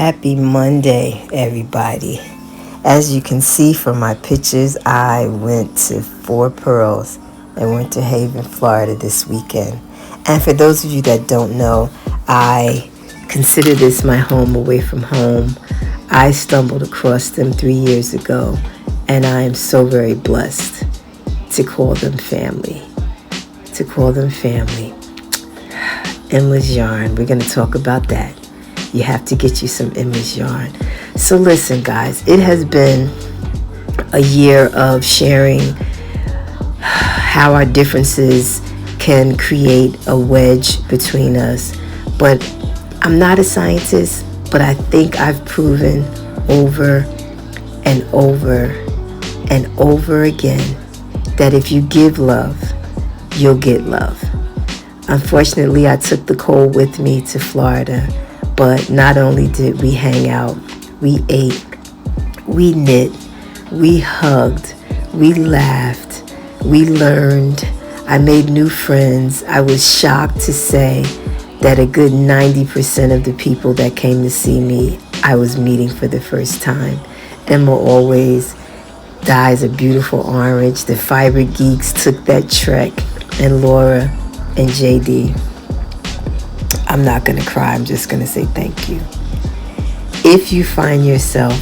Happy Monday, everybody. As you can see from my pictures, I went to Purls and went to Haven, Florida this weekend. And for those of you that don't know, I consider this my home away from home. I stumbled across them 3 years ago, and I am so very blessed to call them family. Endless yarn, we're going to talk about that. You have to get you some endless yarn. So listen, guys, it has been a year of sharing how our differences can create a wedge between us. But I'm not a scientist, but I think I've proven over and over and over again that if you give love, you'll get love. Unfortunately, I took the cold with me to Florida, but not only did we hang out, we ate, we knit, we hugged, we laughed, we learned. I made new friends. I was shocked to say that a good 90% of the people that came to see me, I was meeting for the first time. Emma always dyes a beautiful orange. The Fiber Geeks took that trek, and Laura and JD. I'm not going to cry. I'm just going to say thank you. If you find yourself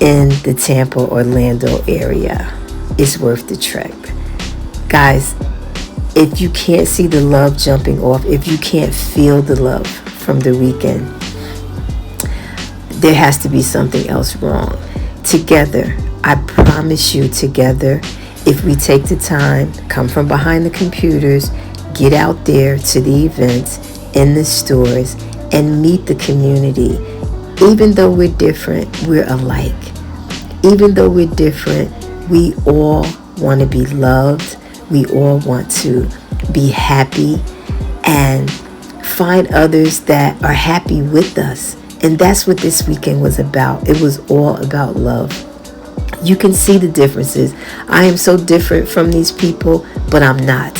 in the Tampa, Orlando area, it's worth the trek. Guys, if you can't see the love jumping off, if you can't feel the love from the weekend, there has to be something else wrong. Together, I promise you, together, if we take the time, come from behind the computers, get out there to the events, in the stores, and meet the community. Even though we're different, we're alike. Even though we're different, we all want to be loved. We all want to be happy and find others that are happy with us. And that's what this weekend was about. It was all about love. You can see the differences. I am so different from these people, but I'm not.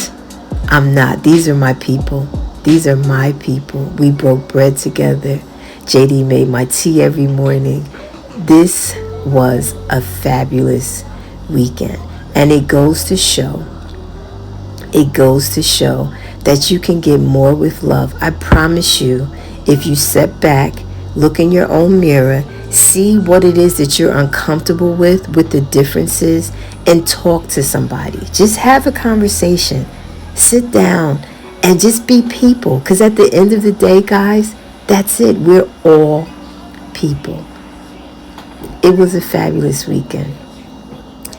These are my people. These are my people. We broke bread together. JD made my tea every morning. This was a fabulous weekend. And it goes to show that you can get more with love. I promise you, if you sit back, look in your own mirror, see what it is that you're uncomfortable with the differences, and talk to somebody. Just have a conversation. Sit down and just be people. Because at the end of the day, guys, that's it. We're all people. It was a fabulous weekend.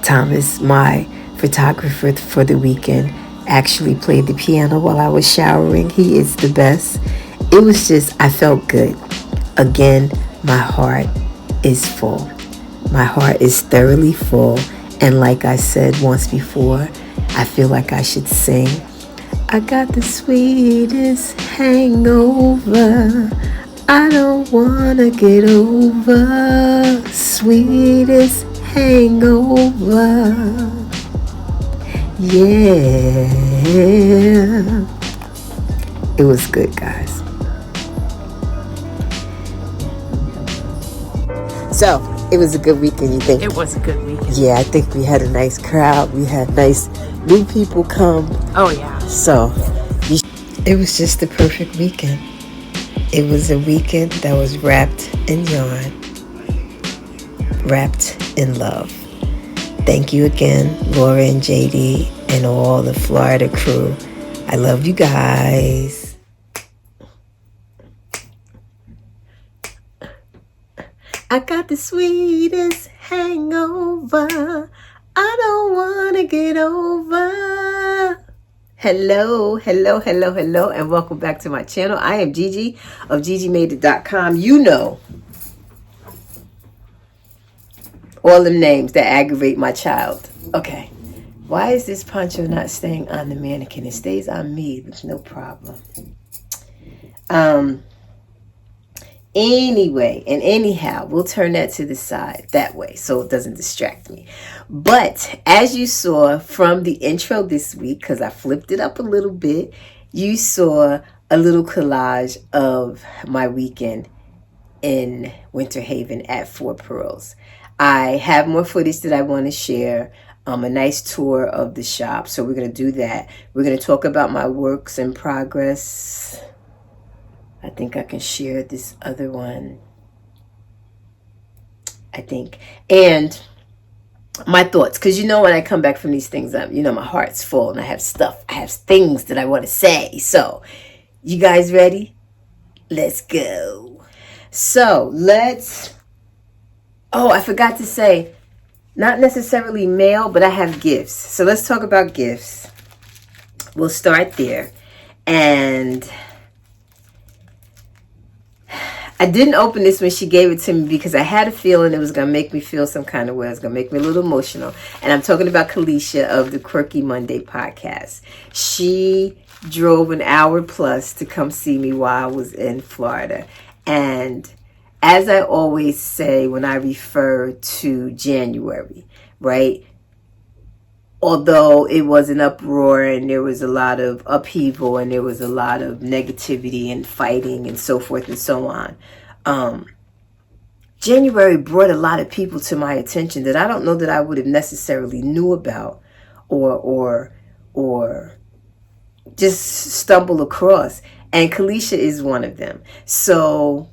Thomas, my photographer for the weekend, actually played the piano while I was showering. He is the best. It was just, I felt good. Again, my heart is full. My heart is thoroughly full. And like I said once before, I feel like I should sing. I got the sweetest hangover. I don't wanna get over. Sweetest hangover. Yeah. It was good, guys. So, it was a good weekend, you think? It was a good weekend. Yeah, I think we had a nice crowd. We had nice new people come. Oh, yeah. So, it was just the perfect weekend. It was a weekend that was wrapped in yarn, wrapped in love. Thank you again, Laura and JD, and all the Florida crew. I love you guys. I got the sweetest hangover. I don't want to get over. Hello, and welcome back to my channel. I am Gigi of GGmadeit.com. You know all the names that aggravate my child. Okay, why is this poncho not staying on the mannequin? It stays on me with no problem. Anyway, and anyhow, we'll turn that to the side that way so it doesn't distract me. But as you saw from the intro this week, because I flipped it up a little bit, you saw a little collage of my weekend. in Winter Haven at Fort Purls. I have more footage that I want to share, a nice tour of the shop. So we're going to do that. We're going to talk about my works in progress. I think I can share this other one, I think. And my thoughts, because you know when I come back from these things, my heart's full and I have things that I want to say. So you guys ready? Let's go. So I forgot to say, not necessarily mail, but I have gifts. So let's talk about gifts. We'll start there. And I didn't open this when she gave it to me because I had a feeling it was going to make me feel some kind of way. It was going to make me a little emotional. And I'm talking about Kalisha of the Quirky Monday podcast. She drove an hour plus to come see me while I was in Florida. And as I always say when I refer to January, right? Although it was an uproar and there was a lot of upheaval and there was a lot of negativity and fighting and so forth and so on, January brought a lot of people to my attention that I don't know that I would have necessarily knew about or just stumbled across. And Kalisha is one of them. So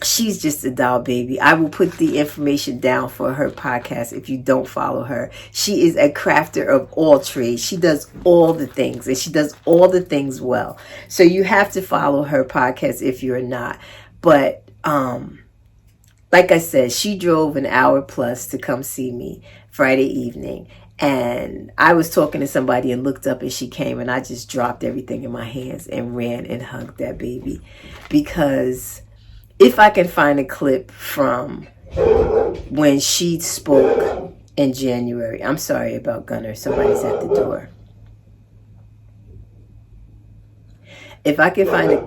she's just a doll baby. I will put the information down for her podcast if you don't follow her. She is a crafter of all trades. She does all the things, and she does all the things well. So you have to follow her podcast if you're not. But like I said, she drove an hour plus to come see me Friday evening. And I was talking to somebody and looked up and she came, and I just dropped everything in my hands and ran and hugged that baby. Because if I can find a clip from when she spoke in January. I'm sorry about Gunner. Somebody's at the door. If I can find it.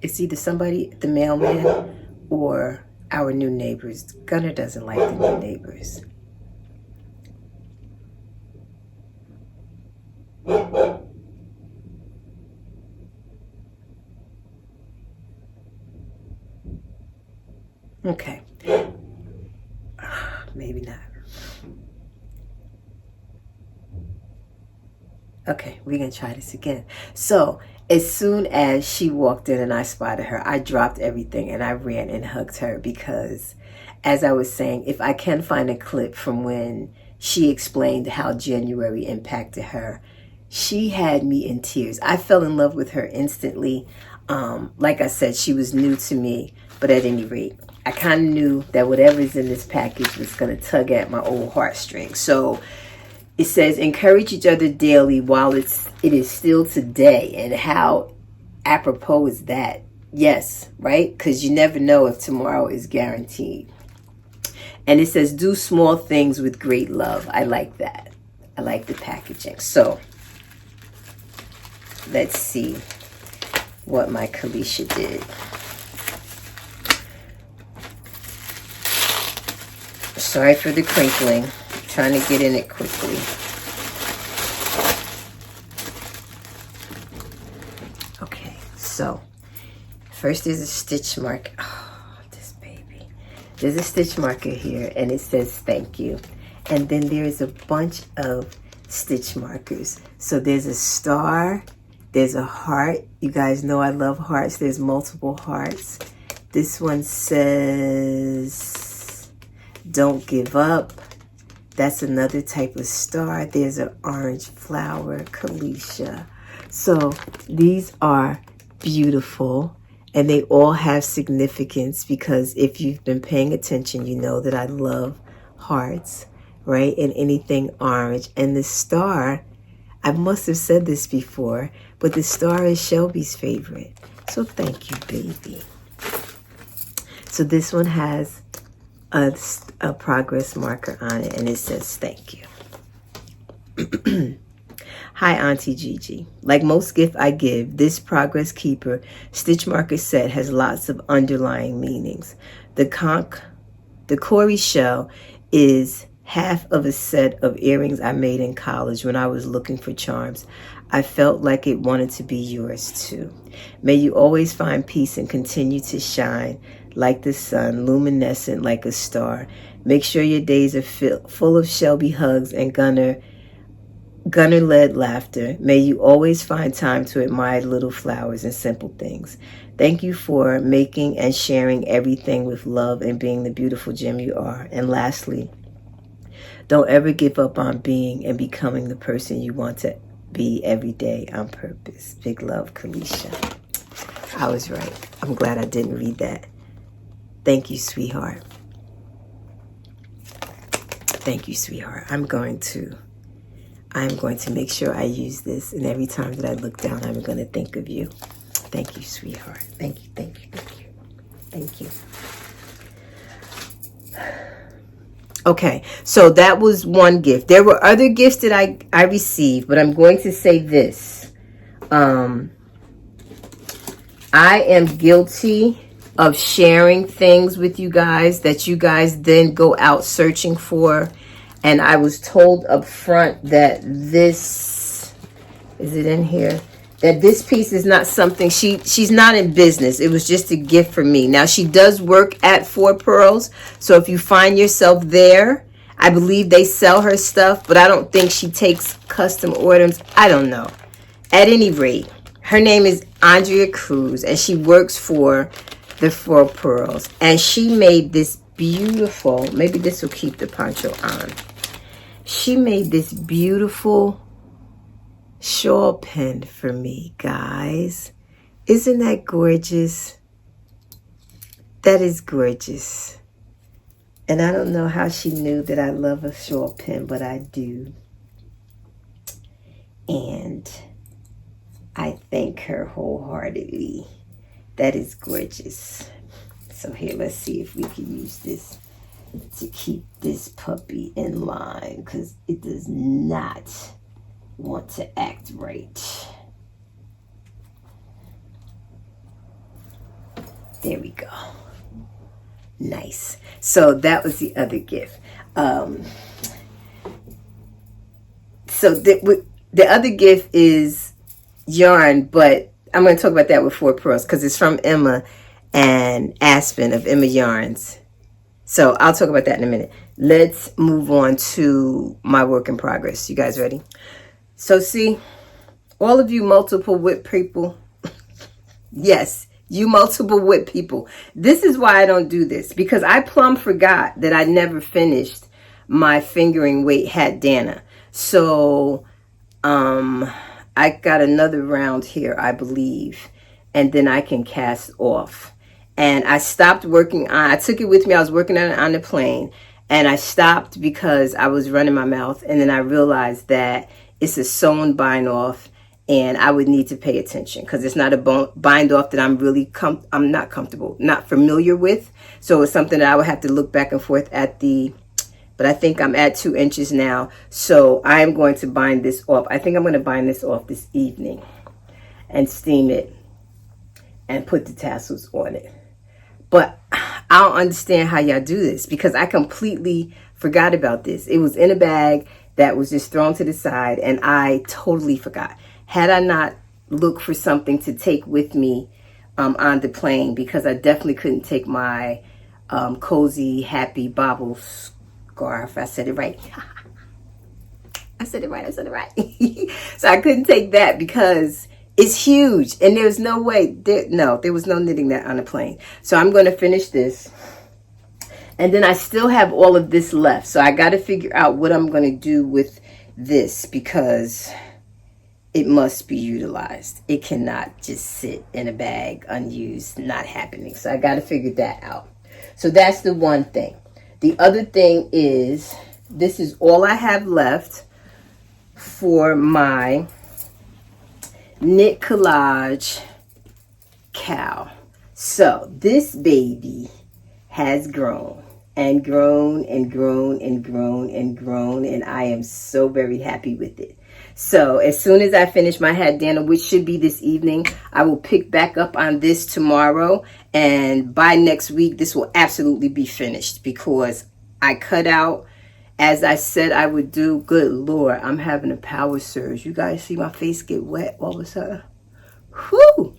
It's either somebody, the mailman, or our new neighbors. Gunner doesn't like the new neighbors. Okay. Maybe not. Okay, we're going to try this again. So, as soon as she walked in and I spotted her, I dropped everything and I ran and hugged her because, as I was saying, if I can find a clip from when she explained how January impacted her, she had me in tears. I fell in love with her instantly. Like I said, she was new to me, but at any rate, I kind of knew that whatever's in this package was going to tug at my old heartstrings. So it says, encourage each other daily while it is still today. And how apropos is that? Yes, right? Because you never know if tomorrow is guaranteed. And it says, do small things with great love. I like that. I like the packaging. So let's see what my Kalisha did. Sorry for the crinkling. I'm trying to get in it quickly. Okay, so first there's a stitch marker. Oh, this baby. There's a stitch marker here and it says thank you. And then there's a bunch of stitch markers. So there's a star, there's a heart. You guys know I love hearts. There's multiple hearts. This one says don't give up. That's another type of star. There's an orange flower, Kalisha. So these are beautiful and they all have significance because if you've been paying attention, you know that I love hearts, right? And anything orange. And the star, I must have said this before, but the star is Shelby's favorite. So thank you, baby. So this one has a progress marker on it and it says thank you. Hi Auntie Gigi. Like most gift I give, this Progress Keeper stitch marker set has lots of underlying meanings. The Cori shell is half of a set of earrings I made in college when I was looking for charms. I felt like it wanted to be yours too. May you always find peace and continue to shine like the sun, luminescent like a star. Make sure your days are full of Shelby hugs and Gunner-led laughter. May you always find time to admire little flowers and simple things. Thank you for making and sharing everything with love and being the beautiful gem you are. And lastly, don't ever give up on being and becoming the person you want to be every day on purpose. Big love, Kalisha. I was right. I'm glad I didn't read that. Thank you, sweetheart. Thank you, sweetheart. I'm going to make sure I use this, and every time that I look down, I'm going to think of you. Thank you, sweetheart. Thank you, thank you, thank you. Thank you. Okay, so that was one gift. There were other gifts that I received, but I'm going to say this. I am guilty of sharing things with you guys that you guys then go out searching for. And I was told up front that this, is it in here? That this piece is not something, she's not in business. It was just a gift for me. Now, she does work at For Purls. So if you find yourself there, I believe they sell her stuff, but I don't think she takes custom orders. I don't know. At any rate, her name is Andrea Cruz, and she works for the For Purls. And she made this beautiful, maybe this will keep the poncho on. She made this beautiful shawl pin for me, guys. Isn't that gorgeous? That is gorgeous. And I don't know how she knew that I love a shawl pin, but I do. And I thank her wholeheartedly. That is gorgeous. So here, let's see if we can use this to keep this puppy in line, because it does not want to act right. There we go. Nice. So that was the other gift. So the other gift is yarn, but I'm going to talk about that with For Purls because it's from Emma and Aspen of Emma Yarns. So I'll talk about that in a minute. Let's move on to my work in progress. You guys ready? So see, all of you multiple whip people, yes, you multiple whip people. This is why I don't do this, because I plumb forgot that I never finished my fingering weight Hatdana. So I got another round here, I believe, and then I can cast off. And I stopped working on, I took it with me, I was working on it on the plane, and I stopped because I was running my mouth, and then I realized that it's a sewn bind off, and I would need to pay attention because it's not a bind off that I'm really, I'm not comfortable, not familiar with. So it's something that I would have to look back and forth at but I think I'm at 2 inches now. So I'm going to bind this off. I think I'm going to bind this off this evening and steam it and put the tassels on it. But I don't understand how y'all do this because I completely forgot about this. It was in a bag that was just thrown to the side, and I totally forgot. Had I not looked for something to take with me on the plane, because I definitely couldn't take my cozy, happy bobble scarf. I said it right. I said it right. So I couldn't take that because it's huge, and there's no way. There was no knitting that on the plane. So I'm going to finish this. And then I still have all of this left. So I got to figure out what I'm going to do with this because it must be utilized. It cannot just sit in a bag unused, not happening. So I got to figure that out. So that's the one thing. The other thing is, this is all I have left for my knit collage cow. So this baby has grown and grown and grown and grown and grown, and I am so very happy with it. So as soon as I finish my Hatdana, which should be this evening, I will pick back up on this tomorrow, and by next week this will absolutely be finished because I cut out as I said I would do. Good Lord, I'm having a power surge. You guys see my face get wet all of a sudden? Whew!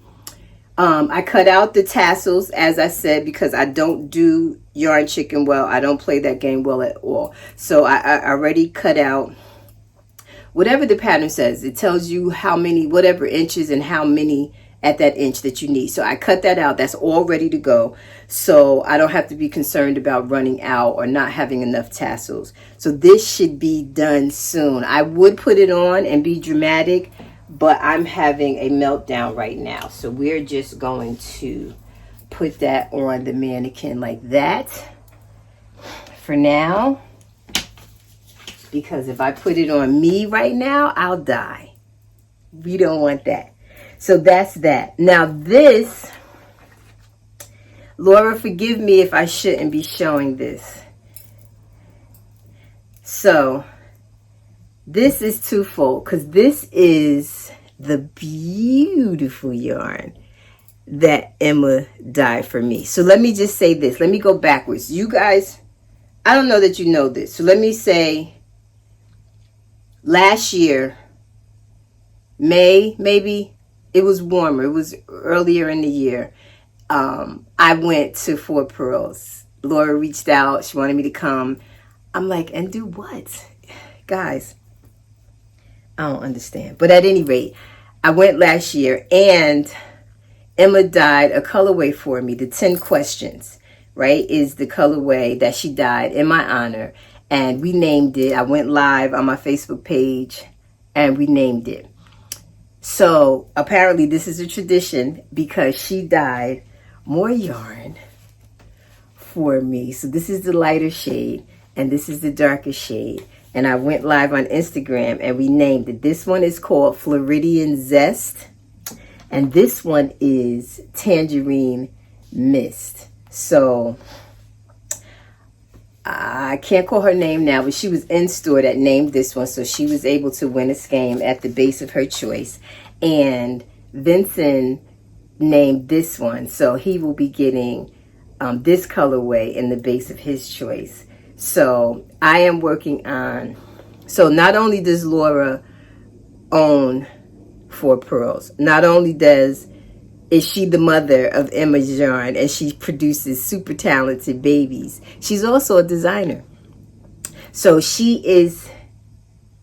I cut out the tassels, as I said, because I don't do yarn chicken well. I don't play that game well at all. So I already cut out whatever the pattern says. It tells you how many, whatever inches and how many at that inch that you need. So I cut that out. That's all ready to go. So I don't have to be concerned about running out or not having enough tassels. So this should be done soon. I would put it on and be dramatic, but I'm having a meltdown right now. So we're just going to put that on the mannequin like that for now. Because if I put it on me right now, I'll die. We don't want that. So that's that. Now this, Laura, forgive me if I shouldn't be showing this. So this is twofold, because this is the beautiful yarn that Emma dyed for me. So let me just say this. Let me go backwards. You guys, I don't know that you know this. So let me say last year, May, maybe, it was warmer. It was earlier in the year. I went to Fort Purls. Laura reached out. She wanted me to come. I'm like, and do what? Guys, I don't understand. But at any rate, I went last year and Emma dyed a colorway for me. The 10 questions, right, is the colorway that she dyed in my honor. And we named it. I went live on my Facebook page and we named it. So apparently this is a tradition because she dyed more yarn for me. So this is the lighter shade and this is the darker shade. And I went live on Instagram and we named it. This one is called Floridian Zest. And this one is Tangerine Mist. So I can't call her name now, but she was in store that named this one. So she was able to win a game at the base of her choice. And Vincent named this one. So he will be getting this colorway in the base of his choice. So I am working on, so not only does Laura own Fort Purls, not only is she the mother of Emma's yarn and she produces super talented babies, she's also a designer. So she is,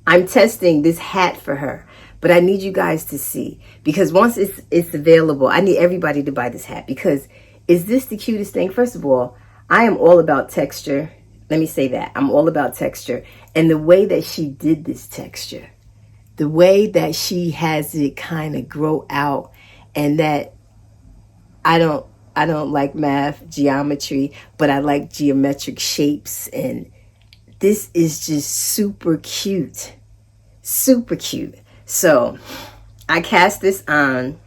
I'm testing this hat for her, but I need you guys to see, because once it's available, I need everybody to buy this hat, because is this the cutest thing? First of all, I am all about texture. Let me say that. I'm all about texture. And the way that she did this texture, the way that she has it kind of grow out, and that I don't like math, geometry, but I like geometric shapes. And this is just super cute. Super cute. So I cast this on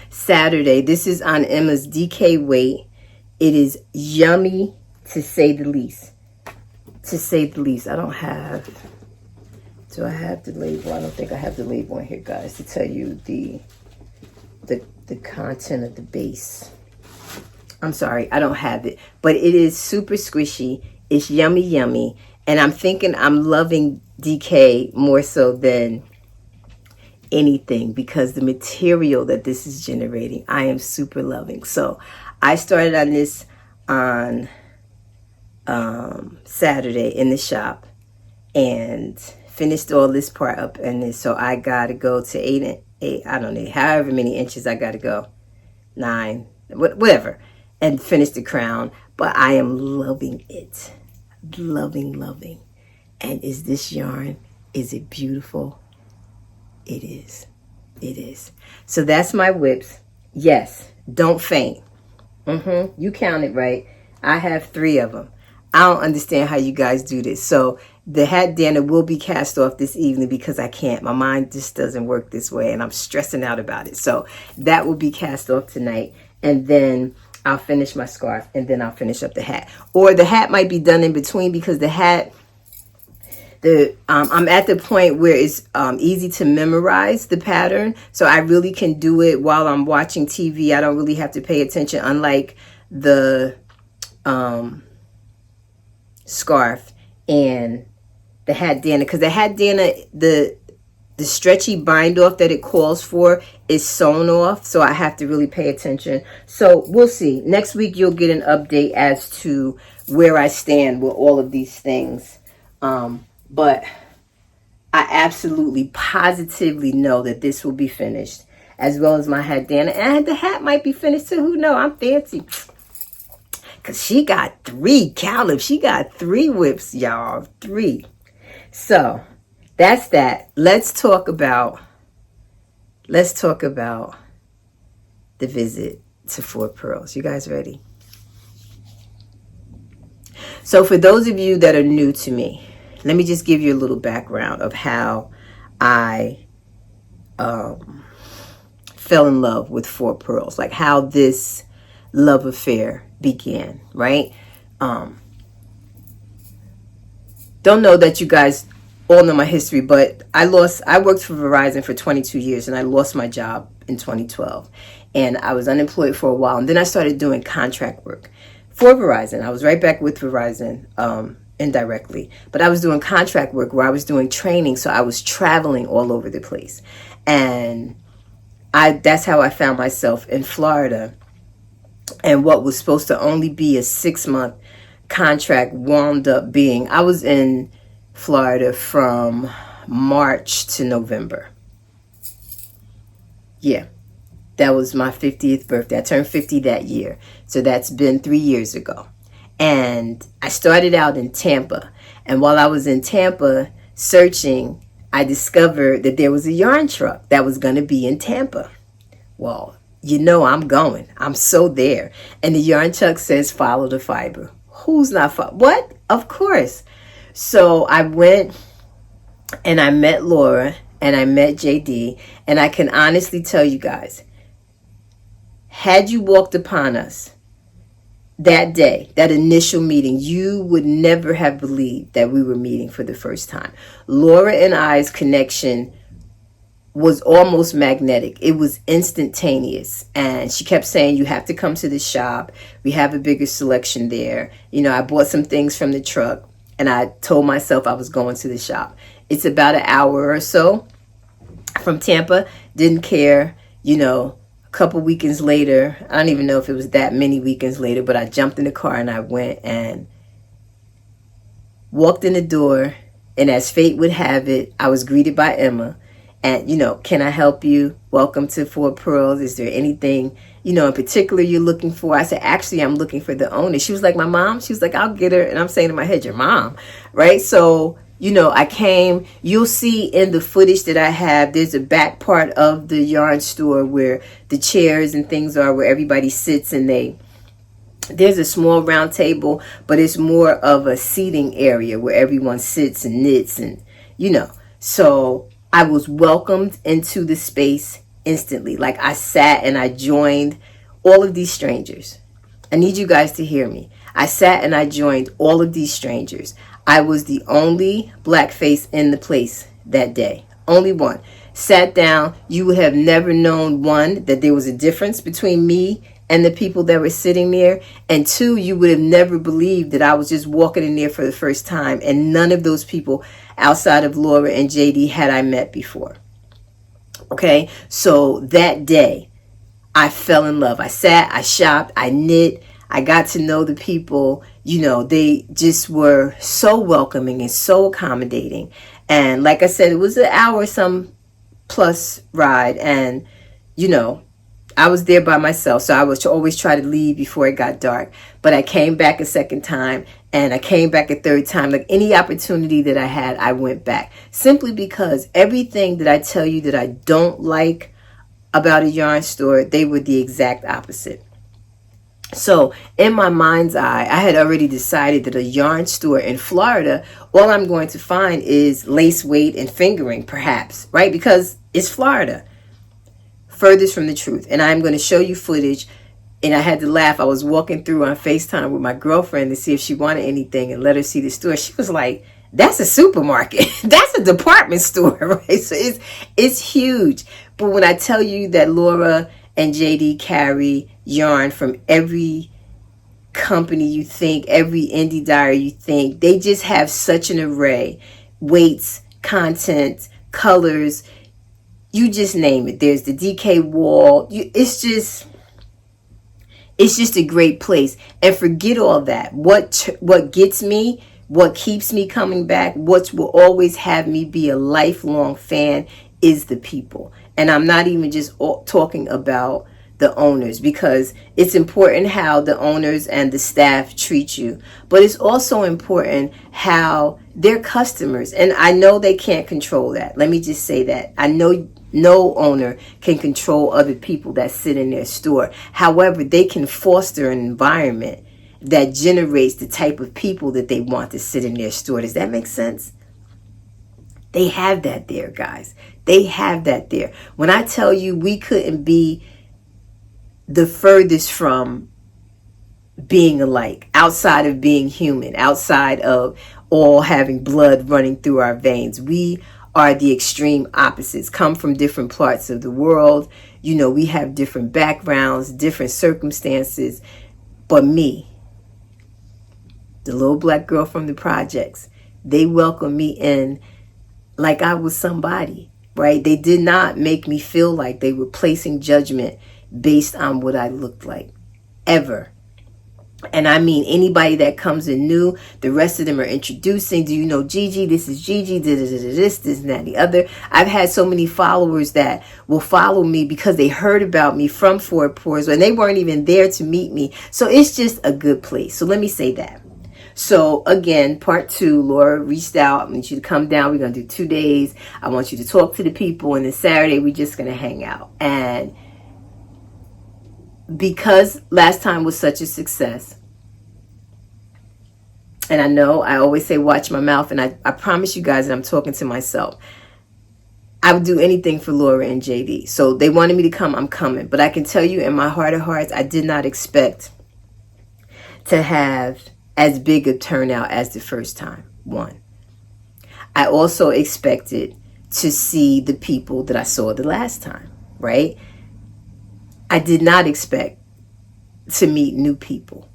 Saturday. This is on Emma's DK weight. It is yummy, to say the least. To say the least. I don't have, do I have the label? I don't think I have the label on here, guys, to tell you the content of the base. I'm sorry, I don't have it. But it is super squishy. It's yummy, yummy. And I'm thinking I'm loving DK more so than anything, because the material that this is generating, I am super loving. So I started on this on Saturday in the shop and finished all this part up, and so I gotta go to eight, I don't know, however many inches I gotta go, 9, whatever, and finish the crown. But I am loving it, loving. And is this yarn, is it beautiful? It is. So that's my whips. Yes, don't faint. You counted right. I have 3 of them. I don't understand how you guys do this. So the Hatdana will be cast off this evening, because I can't. My mind just doesn't work this way, and I'm stressing out about it. So that will be cast off tonight, and then I'll finish my scarf, and then I'll finish up the hat. Or the hat might be done in between, because the hat, I'm at the point where it's easy to memorize the pattern, so I really can do it while I'm watching TV. I don't really have to pay attention, unlike the scarf and the Hatdana, because the Hatdana, the stretchy bind off that it calls for is sewn off, so I have to really pay attention. So we'll see. Next week you'll get an update as to where I stand with all of these things. But I absolutely positively know that this will be finished, as well as my Hatdana, and the hat might be finished too. Who knows? I'm fancy, because she got 3 calibs. She got 3 whips, y'all. 3. So that's that. Let's talk about the visit to Fort Purls. You guys ready? So for those of you that are new to me, let me just give you a little background of how I fell in love with Fort Purls, like how this love affair began, right? Don't know that you guys all know my history, but I worked for Verizon for 22 years, and I lost my job in 2012. And I was unemployed for a while, and then I started doing contract work for Verizon. I was right back with Verizon indirectly, but I was doing contract work where I was doing training, so I was traveling all over the place. And that's how I found myself in Florida. And what was supposed to only be a 6-month contract wound up being, I was in Florida from March to November. Yeah, that was my 50th birthday. I turned 50 that year. So that's been 3 years ago. And I started out in Tampa. And while I was in Tampa searching, I discovered that there was a yarn truck that was going to be in Tampa. Well, you know I'm going. I'm so there. And the yarn truck says, follow the fiber. Who's not what? Of course. So I went and I met Laura and I met JD. And I can honestly tell you guys, had you walked upon us that day, that initial meeting, you would never have believed that we were meeting for the first time. Laura and I's connection was almost magnetic. It was instantaneous. And she kept saying, you have to come to the shop. We have a bigger selection there. You know, I bought some things from the truck and I told myself I was going to the shop. It's about an hour or so from Tampa. Didn't care, you know. A couple weekends later, I don't even know if it was that many weekends later, but I jumped in the car and I went and walked in the door. And as fate would have it, I was greeted by Emma. And, you know, can I help you? Welcome to Fort Purls. Is there anything, you know, in particular you're looking for? I said, actually, I'm looking for the owner. She was like, my mom? She was like, I'll get her. And I'm saying in my head, your mom, right? So, you know, I came. You'll see in the footage that I have, there's a back part of the yarn store where the chairs and things are, where everybody sits and there's a small round table, but it's more of a seating area where everyone sits and knits and, you know. So I was welcomed into the space instantly. Like I sat and I joined all of these strangers. I need you guys to hear me. I sat and I joined all of these strangers. I was the only black face in the place that day. Only one. Sat down. You would have never known, one, that there was a difference between me and the people that were sitting there. And two, you would have never believed that I was just walking in there for the first time. And none of those people outside of Laura and JD had I met before. Okay, so that day I fell in love. I sat, I shopped, I knit, I got to know the people. You know, they just were so welcoming and so accommodating. And like I said, it was an hour some plus ride. And, you know, I was there by myself, so I was always try to leave before it got dark. But I came back a second time, and I came back a third time. Like any opportunity that I had, I went back. Simply because everything that I tell you that I don't like about a yarn store, they were the exact opposite. So in my mind's eye, I had already decided that a yarn store in Florida, all I'm going to find is lace weight and fingering, perhaps, right? Because it's Florida. Furthest from the truth. And I'm going to show you footage. And I had to laugh. I was walking through on FaceTime with my girlfriend to see if she wanted anything and let her see the store. She was like, that's a supermarket. That's a department store, right? So it's huge. But when I tell you that Laura and JD carry yarn from every company you think, every indie diary you think. They just have such an array. Weights, content, colors, you just name it. There's the DK wall. It's just a great place. And forget all that. What gets me, what keeps me coming back, what will always have me be a lifelong fan is the people. And I'm not even just talking about the owners, because it's important how the owners and the staff treat you, but it's also important how their customers, and I know they can't control that. Let me just say that. I know no owner can control other people that sit in their store. However, they can foster an environment that generates the type of people that they want to sit in their store. Does that make sense? They have that there, guys. They have that there. When I tell you we couldn't be the furthest from being alike, outside of being human, outside of all having blood running through our veins. We are the extreme opposites, come from different parts of the world. You know, we have different backgrounds, different circumstances. But me, the little black girl from the projects, they welcomed me in like I was somebody, right? They did not make me feel like they were placing judgment based on what I looked like, ever. And I mean, anybody that comes in new, the rest of them are introducing. Do you know Gigi? This is Gigi. This, and that, the other. I've had so many followers that will follow me because they heard about me from Fort Purls and they weren't even there to meet me. So it's just a good place. So let me say that. So again, part 2, Laura reached out. I want you to come down. We're going to do 2 days. I want you to talk to the people. And then Saturday, we're just going to hang out. And because last time was such a success, and I know I always say watch my mouth, and I promise you guys that I'm talking to myself. I would do anything for Laura and JD. So they wanted me to come, I'm coming. But I can tell you in my heart of hearts, I did not expect to have as big a turnout as the first time. One. I also expected to see the people that I saw the last time, right? I did not expect to meet new people.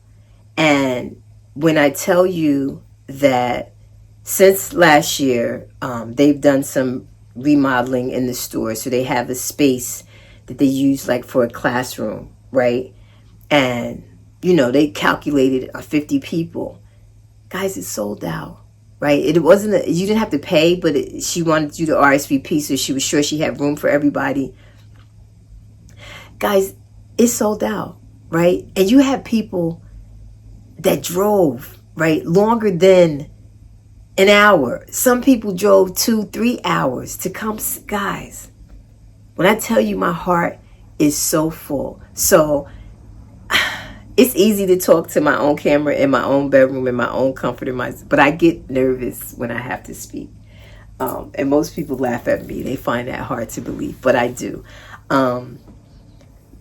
And when I tell you that since last year, they've done some remodeling in the store. So they have a space that they use like for a classroom, right? And, you know, they calculated 50 people. Guys, it's sold out, right? It wasn't, you didn't have to pay, but she wanted you to RSVP, so she was sure she had room for everybody. Guys, it's sold out, right? And you have people that drove, right, longer than an hour. Some people drove 2-3 hours to come. Guys, when I tell you my heart is so full. So it's easy to talk to my own camera in my own bedroom, in my own comfort, but I get nervous when I have to speak. And most people laugh at me. They find that hard to believe, but I do.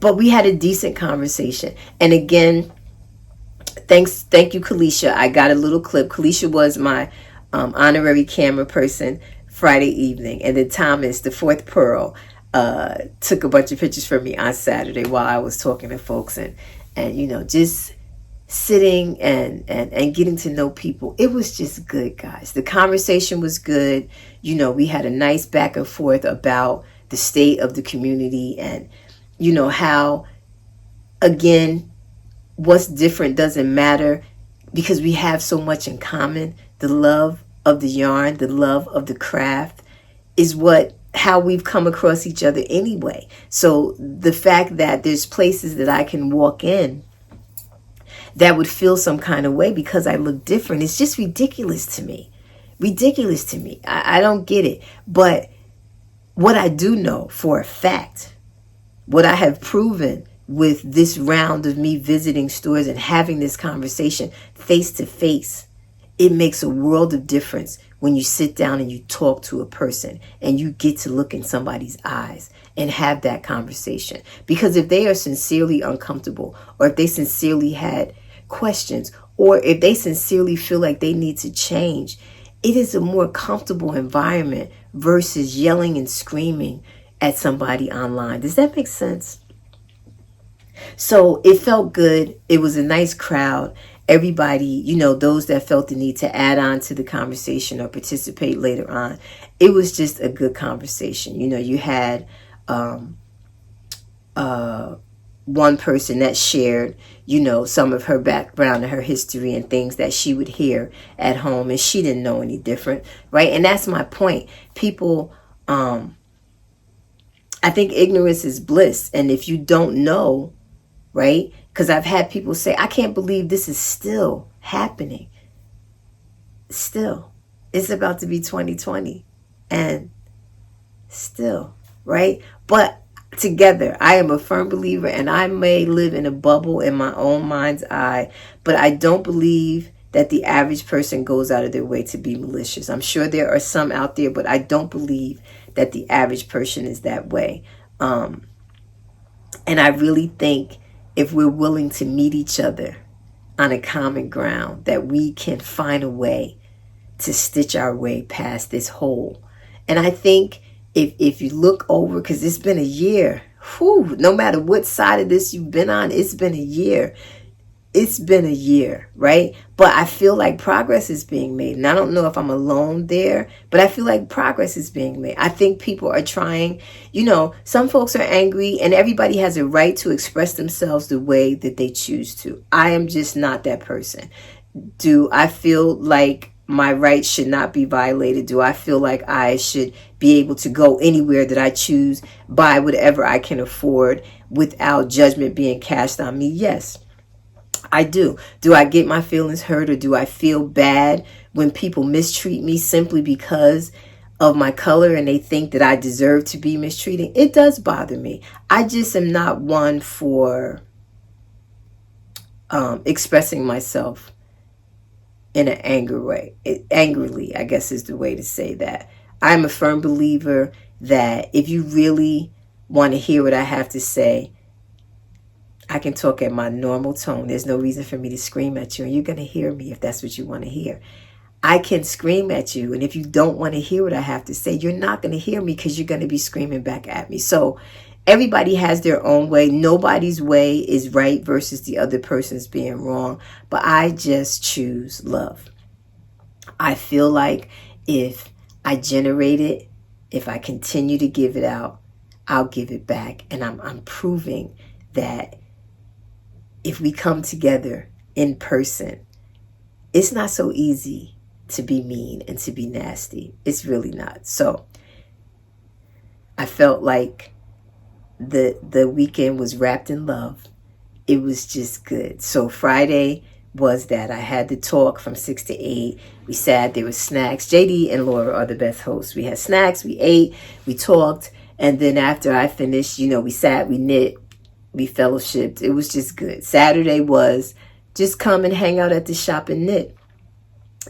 But we had a decent conversation. And again, thank you, Kalisha. I got a little clip. Kalisha was my honorary camera person Friday evening. And then Thomas, the fourth Pearl, took a bunch of pictures for me on Saturday while I was talking to folks and you know, just sitting and getting to know people. It was just good, guys. The conversation was good. You know, we had a nice back and forth about the state of the community and, you know, how, again, what's different doesn't matter because we have so much in common. The love of the yarn, the love of the craft is how we've come across each other anyway. So the fact that there's places that I can walk in that would feel some kind of way because I look different, it's just ridiculous to me. Ridiculous to me. I don't get it. But what I do know for a fact, what I have proven with this round of me visiting stores and having this conversation face to face, it makes a world of difference when you sit down and you talk to a person and you get to look in somebody's eyes and have that conversation. Because if they are sincerely uncomfortable, or if they sincerely had questions, or if they sincerely feel like they need to change, it is a more comfortable environment versus yelling and screaming at somebody online. Does that make sense? So it felt good. It was a nice crowd. Everybody, those that felt the need to add on to the conversation or participate later on, it was just a good conversation. You had one person that shared, some of her background and her history and things that she would hear at home, and she didn't know any different, right? And that's my point. People, I think ignorance is bliss. And if you don't know, right? Because I've had people say, I can't believe this is still happening. Still. It's about to be 2020. And still, right? But together, I am a firm believer, and I may live in a bubble in my own mind's eye, but I don't believe that the average person goes out of their way to be malicious. I'm sure there are some out there, but I don't believe that the average person is that way. And I really think if we're willing to meet each other on a common ground, that we can find a way to stitch our way past this hole. And I think if you look over, because it's been a year, no matter what side of this you've been on, it's been a year. It's been a year, right? But I feel like progress is being made. And I don't know if I'm alone there, but I feel like progress is being made. I think people are trying, some folks are angry, and everybody has a right to express themselves the way that they choose to. I am just not that person. Do I feel like my rights should not be violated? Do I feel like I should be able to go anywhere that I choose, buy whatever I can afford without judgment being cast on me? Yes, I do. Do I get my feelings hurt, or do I feel bad when people mistreat me simply because of my color and they think that I deserve to be mistreated? It does bother me. I just am not one for expressing myself in an angrily, I guess is the way to say that. I'm a firm believer that if you really want to hear what I have to say, I can talk at my normal tone. There's no reason for me to scream at you, and you're going to hear me if that's what you want to hear. I can scream at you, and if you don't want to hear what I have to say, you're not going to hear me because you're going to be screaming back at me. So everybody has their own way. Nobody's way is right versus the other person's being wrong, but I just choose love. I feel like if I generate it, if I continue to give it out, I'll give it back. And I'm proving that if we come together in person, it's not so easy to be mean and to be nasty. It's really not. So I felt like the weekend was wrapped in love. It was just good. So Friday was that. I had the talk from 6 to 8. We sat, there was snacks. JD and Laura are the best hosts. We had snacks, we ate, we talked, and then after I finished, we sat, we knit, we fellowshipped. It was just good. Saturday was just come and hang out at the shop and knit.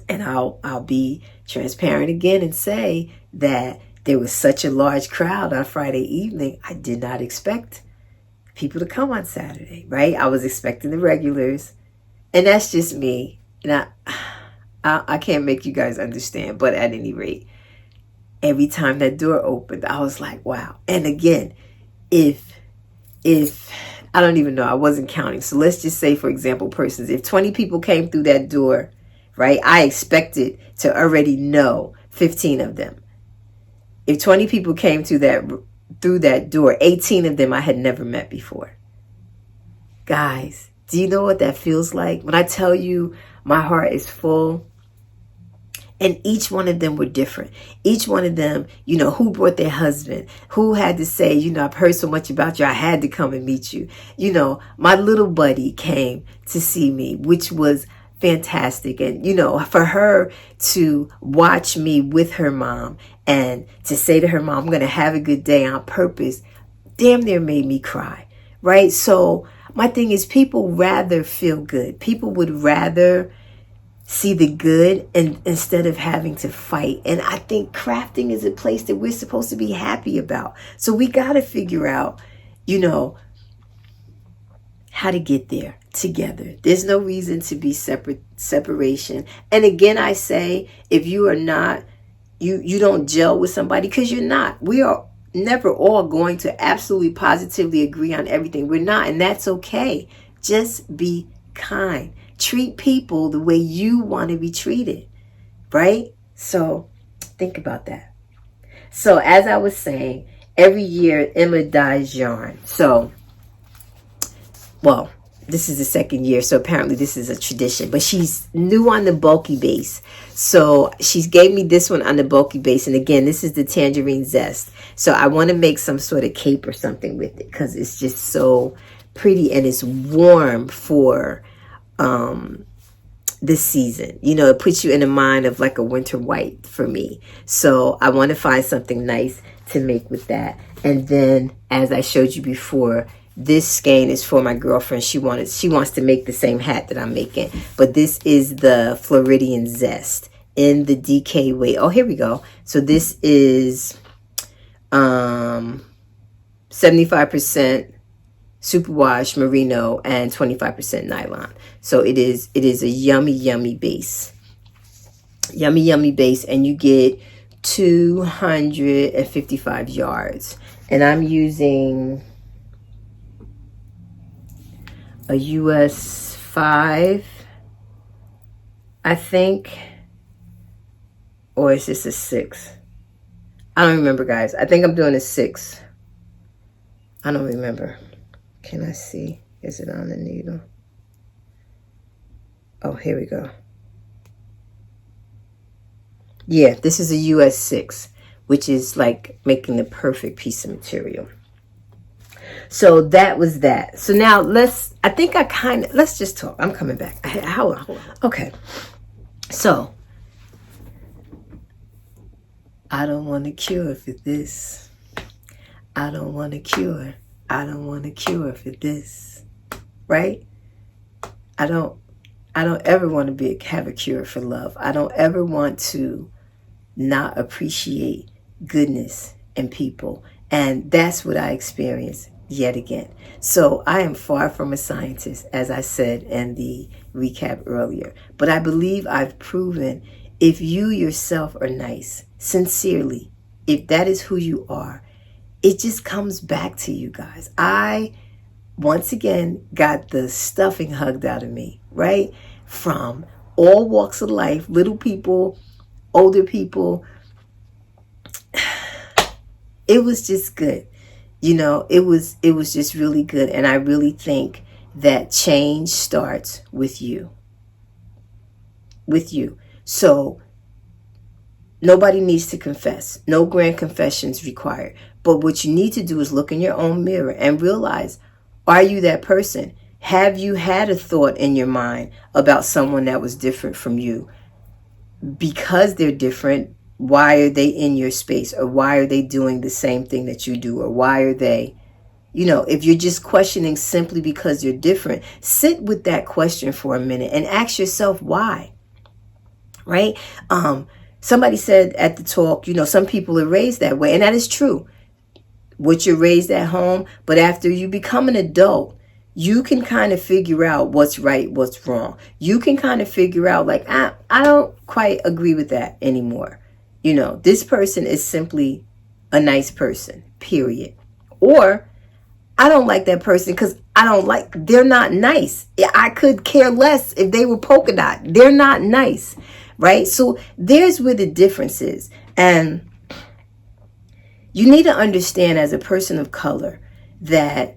And I'll be transparent again and say that there was such a large crowd on Friday evening. I did not expect people to come on Saturday, right? I was expecting the regulars, and that's just me. And I can't make you guys understand, but at any rate, every time that door opened, I was like, wow. And again, if I don't even know, I wasn't counting. So let's just say, for example, persons, if 20 people came through that door, right, I expected to already know 15 of them. If 20 people came through that door, 18 of them I had never met before. Guys, do you know what that feels like? When I tell you my heart is full, and each one of them were different. Each one of them, who brought their husband, who had to say, I've heard so much about you, I had to come and meet you. My little buddy came to see me, which was fantastic. And, for her to watch me with her mom and to say to her mom, I'm going to have a good day on purpose, damn near made me cry, right? So my thing is, people rather feel good. People would rather see the good and instead of having to fight. And I think crafting is a place that we're supposed to be happy about. So we got to figure out, how to get there together. There's no reason to be separation. And again, I say, if you are not, you don't gel with somebody, because you're not. We are never all going to absolutely positively agree on everything. We're not, and that's okay. Just be kind. Treat people the way you want to be treated, right? So think about that. So as I was saying, every year Emma dyes yarn. So, well, this is the second year, so apparently this is a tradition. But she's new on the bulky base. So she's gave me this one on the bulky base. And again, this is the tangerine zest. So I want to make some sort of cape or something with it because it's just so pretty and it's warm for this season. You know, it puts you in the mind of like a winter white for me. So I want to find something nice to make with that. And then, as I showed you before, this skein is for my girlfriend. She wants to make the same hat that I'm making. But this is the Floridian Zest in the DK weight. Oh, here we go. So this is 75% superwash merino and 25% nylon. So it is a yummy base. Yummy base, and you get 255 yards. And I'm using a US 5, I think, or is this a 6? I don't remember, guys. I think I'm doing a 6. I don't remember. Can I see? Is it on the needle? Oh, here we go. Yeah, this is a US 6, which is like making the perfect piece of material. So that was that. So now let's just talk. I'm coming back. Hold on. Okay. So I don't want a cure for this. I don't want a cure. I don't want a cure for this. Right? I don't ever want to have a cure for love. I don't ever want to not appreciate goodness in people. And that's what I experienced yet again. So I am far from a scientist, as I said in the recap earlier. But I believe I've proven if you yourself are nice, sincerely, if that is who you are, it just comes back to you guys. I, once again, got the stuffing hugged out of me, right? From all walks of life, little people, older people. It was just good. You know, it was just really good. And I really think that change starts with you. With you. So nobody needs to confess. No grand confessions required. But what you need to do is look in your own mirror and realize, are you that person? Have you had a thought in your mind about someone that was different from you? Because they're different, why are they in your space? Or why are they doing the same thing that you do? Or why are they, you know, if you're just questioning simply because you're different, sit with that question for a minute and ask yourself why. Right? Somebody said at the talk, you know, some people are raised that way. And that is true. What you're raised at home. But after you become an adult, you can kind of figure out what's right, what's wrong. You can kind of figure out like, I don't quite agree with that anymore. You know, this person is simply a nice person, period. Or I don't like that person because they're not nice. I could care less if they were polka dot. They're not nice, right? So there's where the difference is. And you need to understand as a person of color that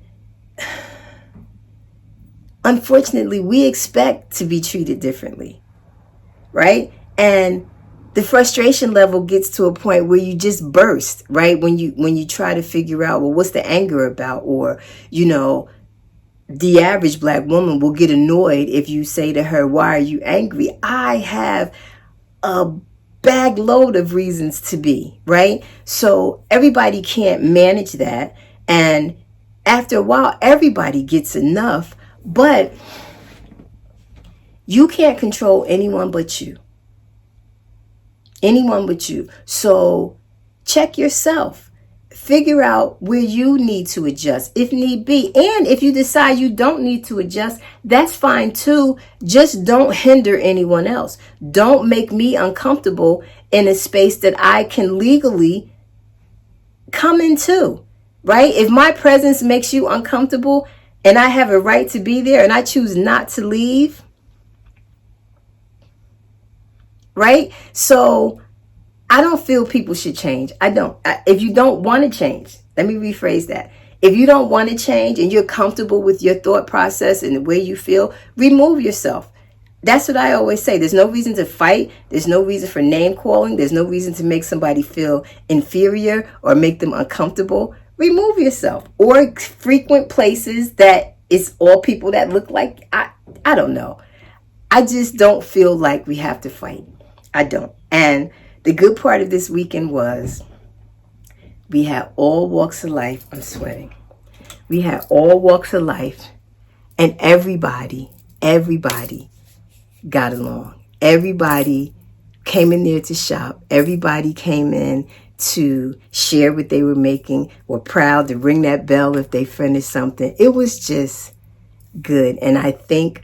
unfortunately we expect to be treated differently, right? And the frustration level gets to a point where you just burst, right? When you try to figure out, well, what's the anger about? Or, you know, the average black woman will get annoyed if you say to her, why are you angry? I have a bag load of reasons to be, right? So everybody can't manage that. And after a while, everybody gets enough, but you can't control anyone but you. Anyone but you. So check yourself. Figure out where you need to adjust if need be. And if you decide you don't need to adjust, that's fine too. Just don't hinder anyone else. Don't make me uncomfortable in a space that I can legally come in too, right? If my presence makes you uncomfortable and I have a right to be there and I choose not to leave, right? So I don't feel people should change. I don't. If you don't want to change, let me rephrase that. If you don't want to change and you're comfortable with your thought process and the way you feel, remove yourself. That's what I always say. There's no reason to fight. There's no reason for name calling. There's no reason to make somebody feel inferior or make them uncomfortable. Remove yourself, or frequent places that it's all people that look like. I don't know. I just don't feel like we have to fight. I don't. And the good part of this weekend was we had all walks of life. I'm sweating. We had all walks of life, and everybody got along. Everybody came in there to shop. Everybody came in to share what they were making, were proud to ring that bell if they finished something. It was just good. And I think,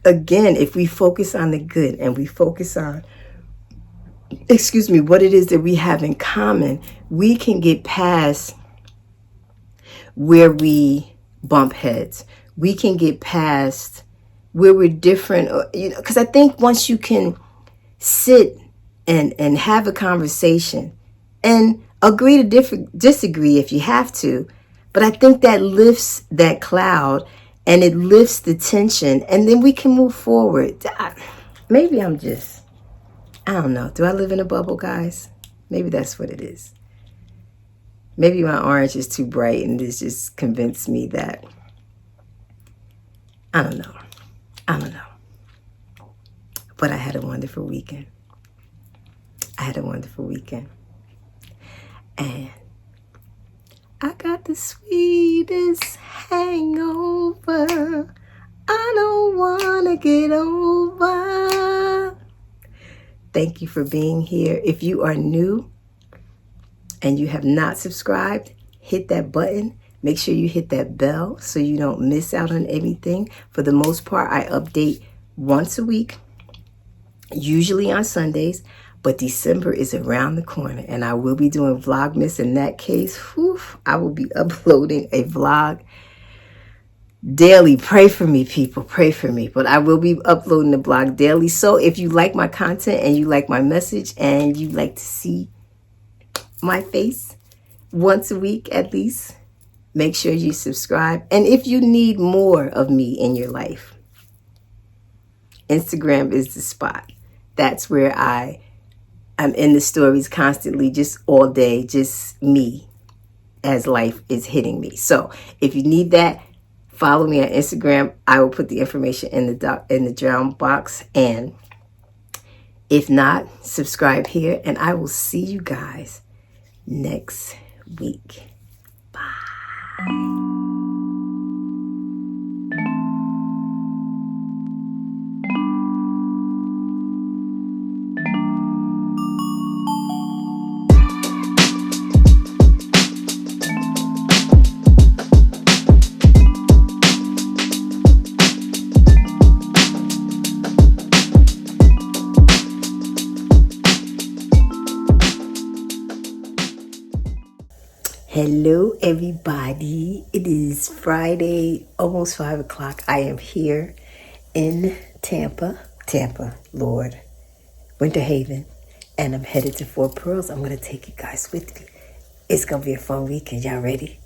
again, if we focus on the good and we focus on, what it is that we have in common, we can get past where we bump heads. We can get past where we're different, because I think once you can sit and have a conversation and agree to disagree if you have to, but I think that lifts that cloud and it lifts the tension, and then we can move forward. Maybe I don't know. Do I live in a bubble, guys? Maybe that's what it is. Maybe my orange is too bright and this just convinced me that, I don't know. But I had a wonderful weekend. And I got the sweetest hangover. I don't want to get over. Thank you for being here. If you are new and you have not subscribed, hit that button. Make sure you hit that bell so you don't miss out on anything. For the most part, I update once a week, usually on Sundays, but December is around the corner and I will be doing Vlogmas. In that case, I will be uploading a vlog daily. Pray for me, people. Pray for me. But I will be uploading the blog daily. So if you like my content and you like my message and you like to see my face once a week at least, make sure you subscribe. And if you need more of me in your life, Instagram is the spot. That's where I'm in the stories constantly, just all day, just me as life is hitting me. So if you need that, follow me on Instagram. I will put the information in the down box. And if not, subscribe here. And I will see you guys next week. Bye. Hello, everybody. It is Friday, almost 5 o'clock. I am here in Tampa, Lord, Winter Haven, and I'm headed to Fort Purls. I'm going to take you guys with me. It's going to be a fun weekend. Y'all ready?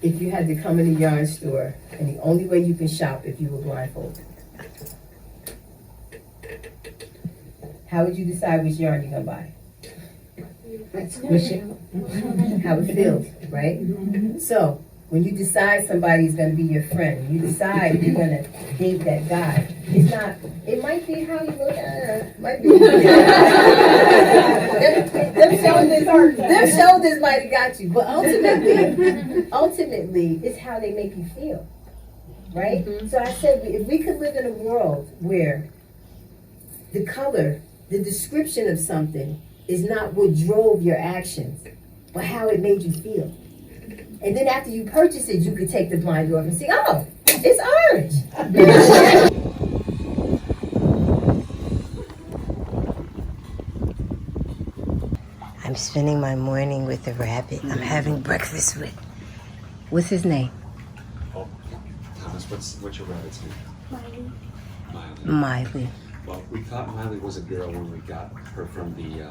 If you had to come in a yarn store, and the only way you can shop if you were blindfolded, how would you decide which yarn you're going to buy? How it feels, right? So when you decide somebody is going to be your friend, when you decide you're going to date that guy, it's not, it might be how you look at it, might be them shoulders might have got you, but ultimately it's how they make you feel, right? So I said, if we could live in a world where the color, the description of something is not what drove your actions, but how it made you feel. And then after you purchase it, you could take the blind off and see, oh, it's orange. I'm spending my morning with a rabbit. I'm having breakfast with. What's his name? Oh, Thomas, what's your rabbit's name? Miley. Miley. Well, we thought Miley was a girl when we got her from the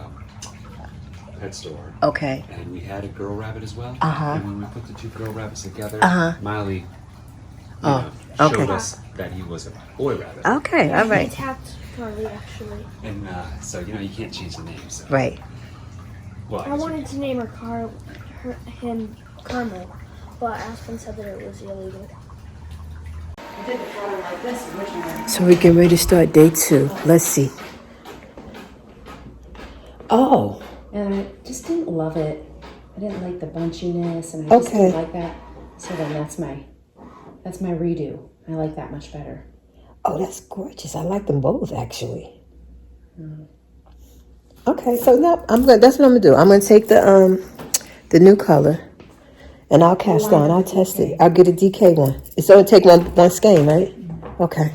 pet store. Okay. And we had a girl rabbit as well. Uh-huh. And when we put the two girl rabbits together, Miley showed us that he was a boy rabbit. Okay, all right. He attacked Charlie, actually. And so, you can't change the name. So. Right. Well, I wanted to name him Carmel, but Aspen said that it was illegal. So we're getting ready to start day 2. Let's see. Oh. And I just didn't love it. I didn't like the bunchiness, and I just didn't like that. So then that's my redo. I like that much better. Oh, that's gorgeous. I like them both, actually. Okay, so now that's what I'm gonna do. I'm gonna take the new color, and I'll cast on. I'll test it. I'll get a DK one. It's only take one skein, right? Okay.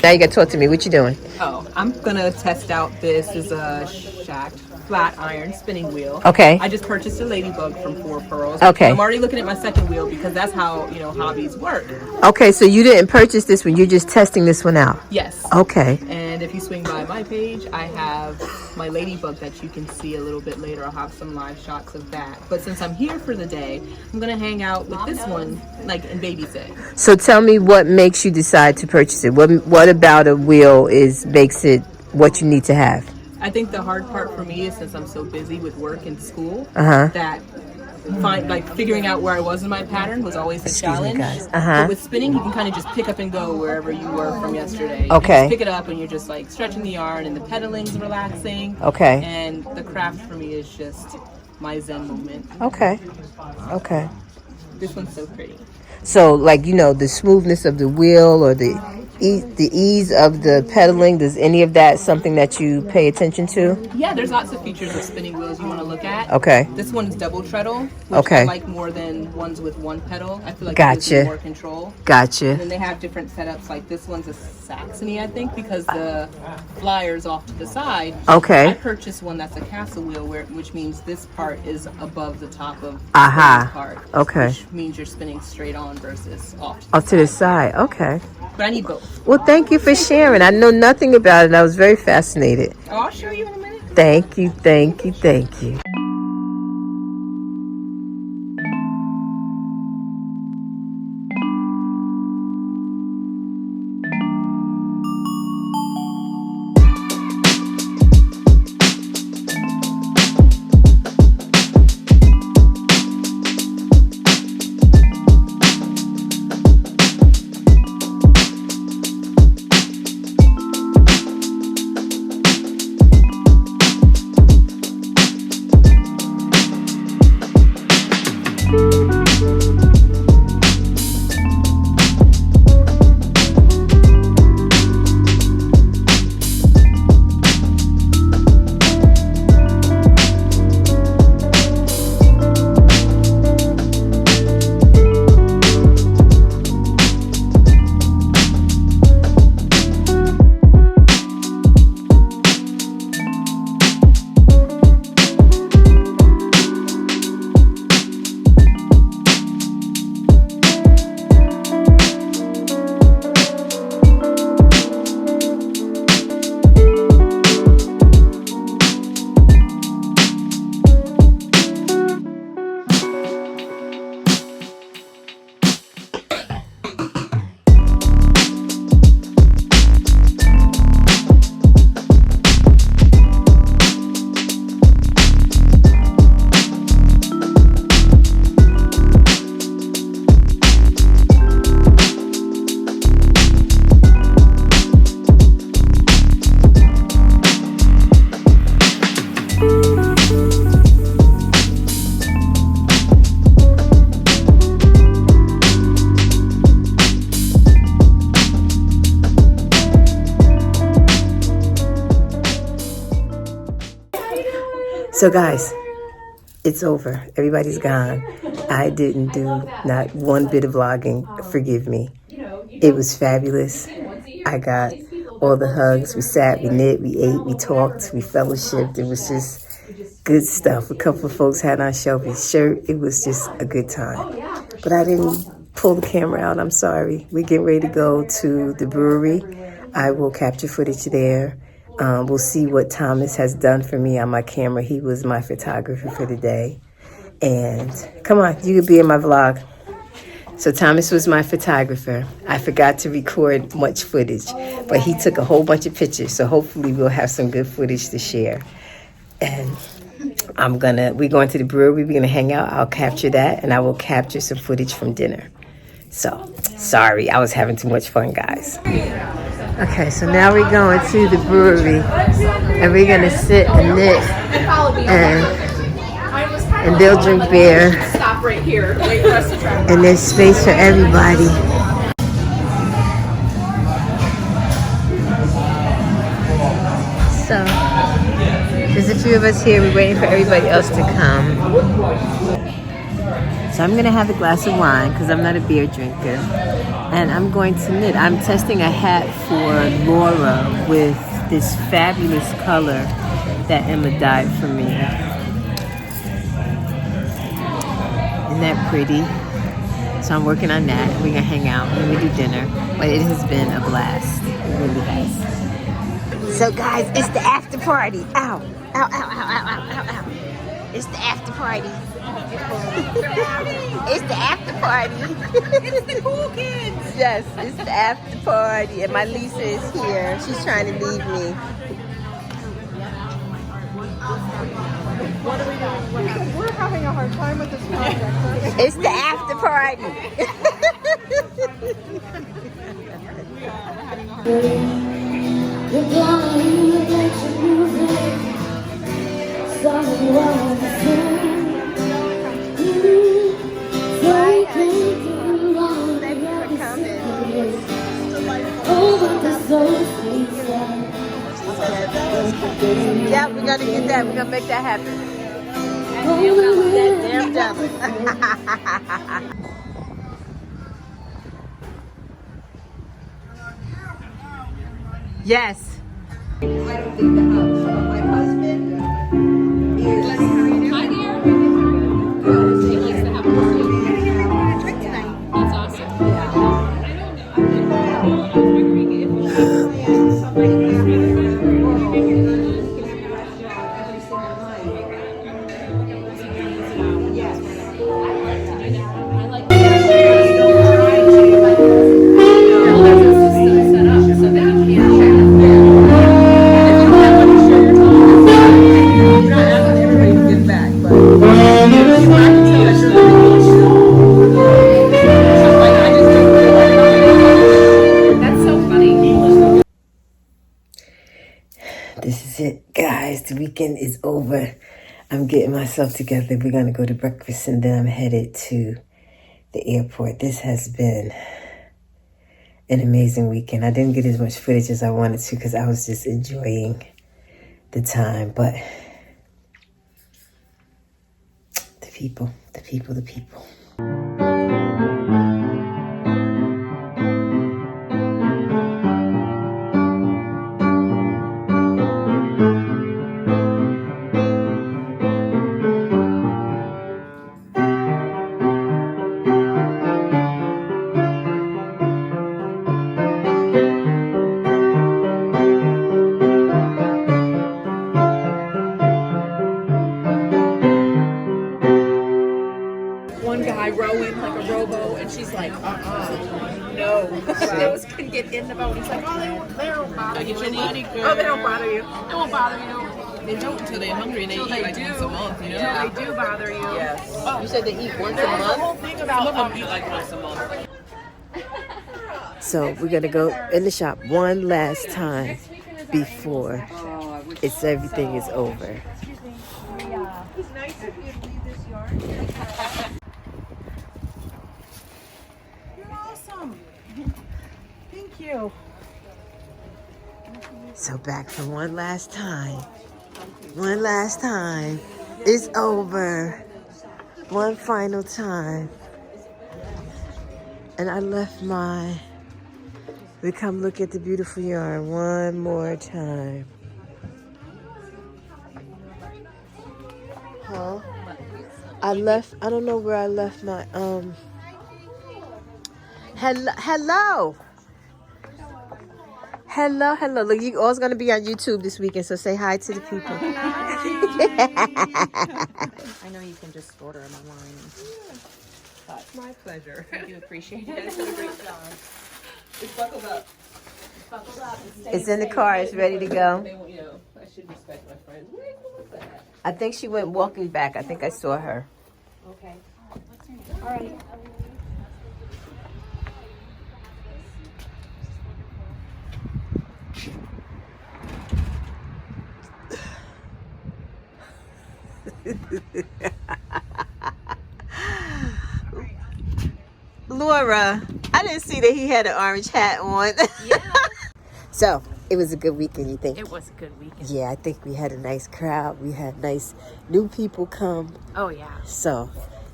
Now you gotta talk to me. What you doing? Oh, I'm gonna test out this is a shacked flat iron spinning wheel. Okay. I just purchased a ladybug from Purls. Okay. I'm already looking at my second wheel because that's how hobbies work. Okay, so you didn't purchase this one. You're just testing this one out. Yes. Okay. And if you swing by my page, I have my ladybug that you can see a little bit later. I'll have some live shots of that. But since I'm here for the day, I'm gonna hang out with this one, and babysit. So tell me what makes you decide to purchase it. What about a wheel makes it what you need to have? I think the hard part for me is since I'm so busy with work and school, Uh-huh. figuring out where I was in my pattern was always a challenge. guys. But with spinning, you can kind of just pick up and go wherever you were from yesterday. Okay. You just pick it up and you're just stretching the yarn, and the pedaling's relaxing. Okay. And the craft for me is just my zen moment. Okay. Okay. This one's so pretty. So, the smoothness of the wheel or the ease of the pedaling, does any of that something that you pay attention to? Yeah, there's lots of features of spinning wheels you want to look at. Okay. This one is double treadle, which I like more than ones with one pedal. I feel like it gives you more control. Gotcha. And then they have different setups. Like this one's a Saxony, I think, because the flyer's off to the side. Okay. I purchased one that's a castle wheel, which means this part is above the top of the part. Okay. Which means you're spinning straight on versus off to the side. Okay. But I need both. Well, thank you for sharing. I know nothing about it. I was very fascinated. Oh, I'll show you in a minute. Thank you, thank you, thank you. So guys, it's over. Everybody's gone. I didn't do not one bit of vlogging. Forgive me. It was fabulous. I got all the hugs. We sat, we knit, we ate, we talked, we fellowshipped. It was just Good stuff. A couple of folks had on Shelby's shirt. It was just a good time. But I didn't pull the camera out. I'm sorry. We're getting ready to go to the brewery. I will capture footage there. We'll see what Thomas has done for me on my camera. He was my photographer for the day. And come on, you could be in my vlog. So Thomas was my photographer. I forgot to record much footage, but he took a whole bunch of pictures. So hopefully we'll have some good footage to share. And we're going to the brewery. We're gonna hang out. I'll capture that, and I will capture some footage from dinner. So sorry, I was having too much fun, guys. Okay, so now we're going to the brewery, and we're gonna sit and knit, and they'll drink beer. Stop right here. Wait for us to try. And there's space for everybody. So there's a few of us here. We're waiting for everybody else to come. So I'm gonna have a glass of wine because I'm not a beer drinker, and I'm going to knit. I'm testing a hat for Laura with this fabulous color that Emma dyed for me. Isn't that pretty? So I'm working on that. We're gonna hang out and we do dinner. But it has been a blast. It really has. So guys, it's the after party. Ow. Ow, ow, ow, ow, ow, ow, ow. It's the after party. It's the after party. It's the cool kids. Yes, it's the after party. And my Lisa is here. She's trying to leave me. What are we doing? We're having a hard time with this project. It's the after party. Yeah, we're gonna get that. We're gonna make that happen. Damn double. Yes. I don't think the house. My husband is. Hi dear. He likes to have a drink tonight. That's awesome. Yeah. I don't know. I was wondering if somebody the weekend is over. I'm getting myself together. We're going to go to breakfast and then I'm headed to the airport. This has been an amazing weekend. I didn't get as much footage as I wanted to because I was just enjoying the time. But the people. Those can get in the boat. He's like, oh, they don't bother you. Oh, they don't bother you. They won't bother you. They don't until they're hungry and they eat like once a month, you know? Yeah. They do bother you. Yes. Oh, you said they eat once a month? The whole thing about some of them eat like once a month. So we're going to go in the shop one last time before everything is over. It's nice of you to leave this yard. You're awesome. Thank you. So back for one last time. One last time. It's over. One final time. And I left we come look at the beautiful yarn one more time. I don't know where I left my, hello. Look, you all's going to be on YouTube this weekend, so say hi to the people. I know you can just order them online. But My pleasure. I do appreciate it. It's a great job. It's buckled up. It's in the car. It's ready to go. They, you know, I should respect my friends. What's that? I think she went walking back. I think I saw her. Okay. All right. Laura, I didn't see that he had an orange hat on. Yeah. So, it was a good weekend, you think? It was a good weekend. Yeah, I think we had a nice crowd. We had nice new people come. Oh, yeah. So,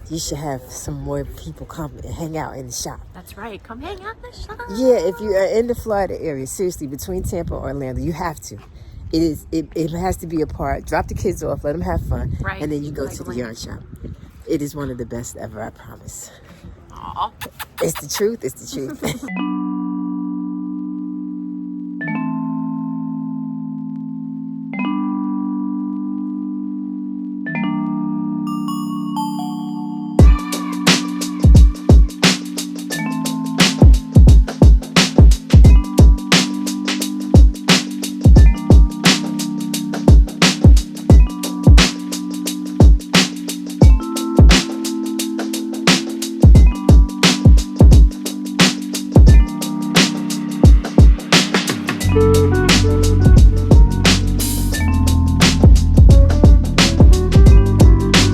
you should have some more people come and hang out in the shop. That's right. Come hang out in the shop. Yeah, if you are in the Florida area, seriously, between Tampa and Orlando, you have to. It has to be a part. Drop the kids off, let them have fun, Right. and then you go to the yarn shop. It is one of the best ever, I promise. Aw. It's the truth. It's the truth.